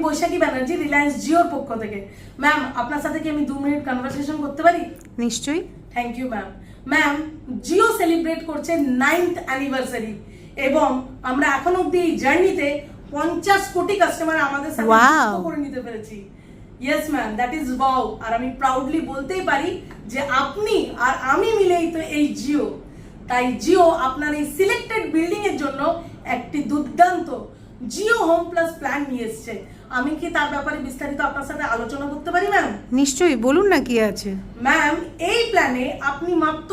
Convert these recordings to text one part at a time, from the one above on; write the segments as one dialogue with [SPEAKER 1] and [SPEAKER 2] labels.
[SPEAKER 1] বৈশাখী ব্যানার্জি, রিলায়েন্স জিওর পক্ষ থেকে। ম্যাম, আপনার সাথে কি আমি 2 মিনিট কনভারসেশন করতে পারি?
[SPEAKER 2] নিশ্চয়ই।
[SPEAKER 1] Thank you ma'am. Ma'am, Jio celebrate করছে 9th অ্যানিভার্সারি এবং আমরা এখন অবধি এই জার্নিতে 50 কোটি কাস্টমার আমাদের সাথে যুক্ত করে নিতে পেরেছি। Yes ma'am, that is wow. আর আমি প্রাউডলি বলতেই পারি যে আপনি আর আমি মিলেই তো এই জিও। তাই জিও আপনার এই সিলেক্টেড বিল্ডিং এর জন্য একটি দুর্দান্ত জিও হোম প্লাস প্ল্যান নিয়ে এসেছে। আমি কি তার ব্যাপারে বিস্তারিত আপনার সাথে আলোচনা করতে পারি ম্যাম?
[SPEAKER 2] নিশ্চয়ই, বলুন না কি আছে।
[SPEAKER 1] ম্যাম, এই প্ল্যানে আপনি মাত্র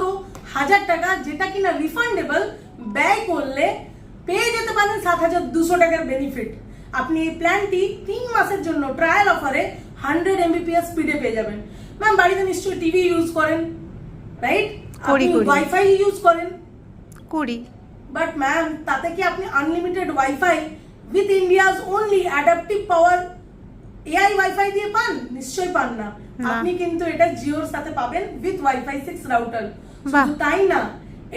[SPEAKER 1] 1000 টাকা, যেটা কিনা রিফান্ডেবল, ব্যয় করলে পেয়ে যেতে পারেন 7200 টাকার বেনিফিট। আপনি এই প্ল্যানটি 3 মাসের জন্য ট্রায়াল অফারে 100 Mbps স্পিডে পেয়ে যাবেন। ম্যাম, বাড়িতে নিশ্চয়ই টিভি ইউজ করেন, রাইট?
[SPEAKER 2] করি।
[SPEAKER 1] ওয়াইফাই ইউজ করেন?
[SPEAKER 2] করি।
[SPEAKER 1] বাট ম্যাম, তাতে কি আপনি unlimited wifi with India's only adaptive power AI wifi দিয়ে পান? নিশ্চয়ই পান না। আপনি কিন্তু এটা জিওর সাথে পাবেন উইথ ওয়াইফাই 6 রাউটার। শুধু তাই না,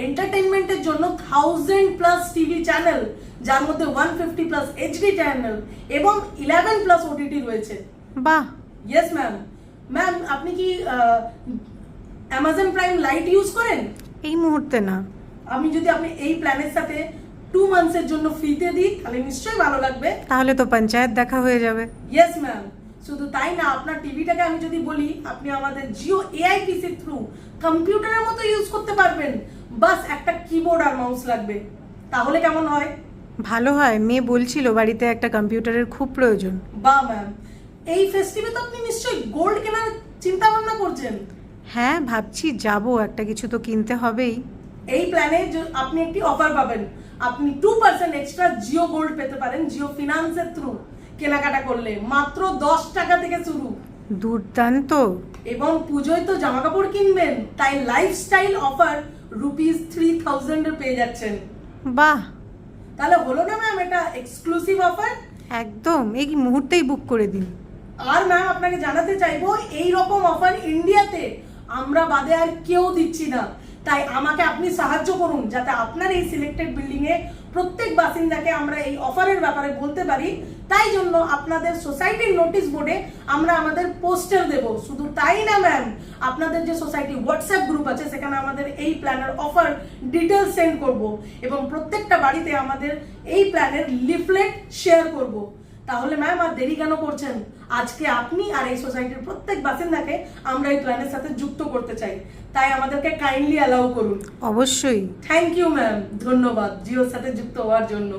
[SPEAKER 1] এন্টারটেইনমেন্টের জন্য 1000+ টিভি চ্যানেল, যার মধ্যে 150+ এইচডি চ্যানেল এবং 11+ ওটিটি রয়েছে।
[SPEAKER 2] বাহ।
[SPEAKER 1] Yes ma'am. ম্যাম, আপনি কি অ্যামাজন প্রাইম লাইট ইউজ করেন?
[SPEAKER 2] এই মুহূর্তে না।
[SPEAKER 1] আমি যদি আপনি এই প্ল্যানের সাথে 2 মান্থসের জন্য ফ্রিতে দিই, তাহলে নিশ্চয়ই ভালো লাগবে।
[SPEAKER 2] তাহলে তো পঞ্চায়েত দেখা হয়ে যাবে।
[SPEAKER 1] Yes ma'am. শুধু তাই না, আপনার টিভিটাকে আমি যদি বলি আপনি আমাদের জিও এআই পিসির থ্রু কম্পিউটারের মতো ইউজ করতে পারবেন, বাস একটা কিবোর্ড আর মাউস লাগবে। তাহলে কেমন হয়?
[SPEAKER 2] ভালো হয়। মেয়ে বলছিল বাড়িতে একটা কম্পিউটারের খুব প্রয়োজন।
[SPEAKER 1] বাহ ম্যাম, এই ফেস্টিভে তো আপনি নিশ্চয়ই গোল্ড কেনার চিন্তা ভাবনা করছেন।
[SPEAKER 2] হ্যাঁ, ভাবছি যাব, একটা কিছু তো কিনতে হবেই।
[SPEAKER 1] এই প্ল্যানে আপনি একটি অফার পাবেন। আপনি 2% এক্সট্রা জিও গোল্ড পেতে পারেন জিও ফিনান্সের থ্রু কেনাকাটা করলে। মাত্র 10 টাকা থেকে শুরু।
[SPEAKER 2] দুর্দান্ত।
[SPEAKER 1] এবং পুজোয় তো জামা কাপড় কিনবেন, তাই লাইফস্টাইল অফার ₹3000 এর পেয়ে যাচ্ছেন।
[SPEAKER 2] বাহ।
[SPEAKER 1] তাহলে হলো না ম্যাম এটা এক্সক্লুসিভ অফার?
[SPEAKER 2] একদম, এই মুহূর্তেই বুক করে দিন।
[SPEAKER 1] আর ম্যাম, আপনাকে জানাতে চাইবো এই রকম অফার ইন্ডিয়াতে আমরা বাদে আর কেউ দিচ্ছি না। তাই আমাকে আপনি সাহায্য করুন যাতে আপনার এই সিলেক্টেড বিল্ডিং এ প্রত্যেক বাসিন্দাকে আমরা এই অফারের ব্যাপারে বলতে পারি। তাই জন্য আপনাদের সোসাইটির নোটিশ বোর্ডে আমরা আমাদের পোস্টার দেব। শুধু তাই না ম্যাম, আপনাদের যে সোসাইটি হোয়াটসঅ্যাপ গ্রুপ আছে সেখানে আমাদের এই প্ল্যানের অফার ডিটেলস সেন্ড করব এবং প্রত্যেকটা বাড়িতে আমাদের এই প্ল্যানের লিফলেট শেয়ার করব। তাহলে ম্যাম, আর দেরি কেন করছেন? আজকে আপনি আর এই সোসাইটির প্রত্যেক বাসিন্দাকে আমরা এই প্ল্যানের সাথে যুক্ত করতে চাই। তাই আমাদেরকে কাইন্ডলি অ্যালাউ করুন।
[SPEAKER 2] অবশ্যই।
[SPEAKER 1] থ্যাংক ইউ ম্যাম, ধন্যবাদ জিওর সাথে যুক্ত হওয়ার জন্য।